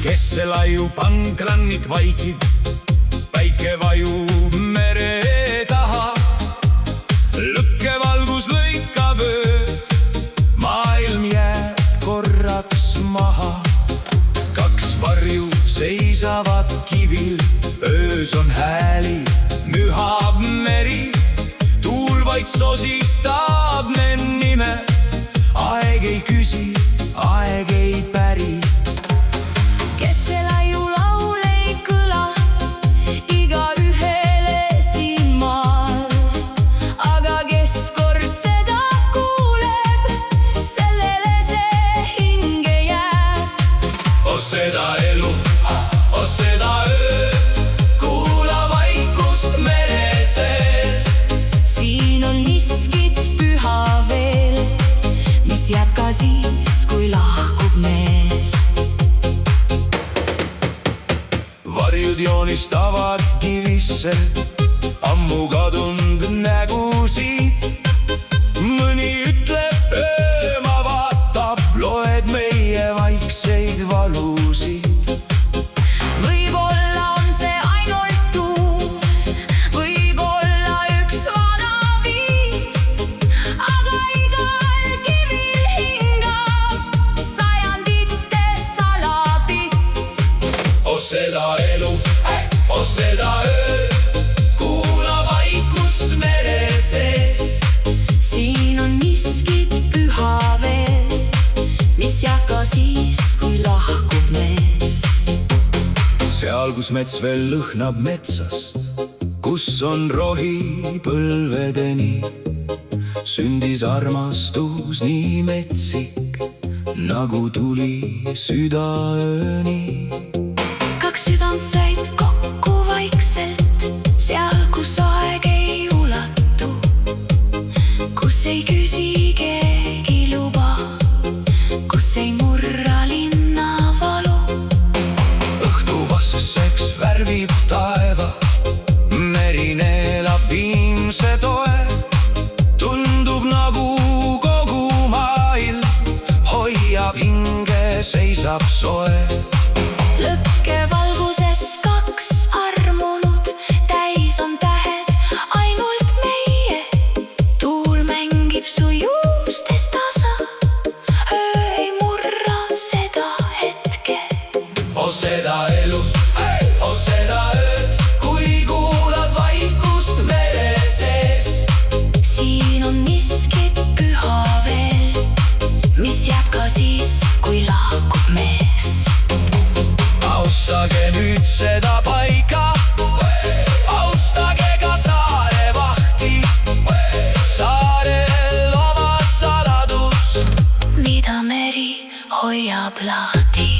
Kes see laiu pankrannik vaikib, päike vajub mere taha. Lõkkevalgus lõikab ööd, maailm jääb korraks maha. Kaks varju seisavad kivil, öös on hääli, mühab meri. Tuul vaid sosistab me nime, aeg ei küsi, aeg ei päri. Seda elu, seda ööd, kuula vaikust mere sees. Siin on miskit püha veel, mis jääb ka siis, kui lahkub mees. Varjud joonistavad kivisse ammu kadunud nägusid. Mõni ütleb, ööma vaatab, loed meie vaikseid valusid. Võib-olla on see ainult tuum, võib-olla üks vana viis, aga igal kivil hingab sajandite salapits. Seda elu, seda ööd, kuula vaikust mere sees. Siin on miskit püha veel, mis jääb ka siis, kui lahkub mees. Seal, kus mets veel lõhnab metsast, kus on rohi põlvedeni, sündis armastus nii metsik, nagu tuli südaööni. Kaks südant said kokku vaikselt, seal, kus aeg ei ulatu, kus ei küsi keegi luba, kus ei murra linna valu. Õhtu vastseks värvib taeva, meri neelab viimse toe. Tundub nagu kogu maailm hoiab hinge, seisab soe. Lõkkevalguses kaks armunud, täis on tähed ainult meie. Tuul mängib su juustes tasa, öö ei murra seda hetke. Seda elu, seda ööd, kui kuulad vaikust mere sees. Siin on miskit püha veel, mis jääb ka siis, kui lahkub mees. Austage nüüd seda paika, austage ka saarevahti. Saarel oma saladus, mida meri hoiab lahti.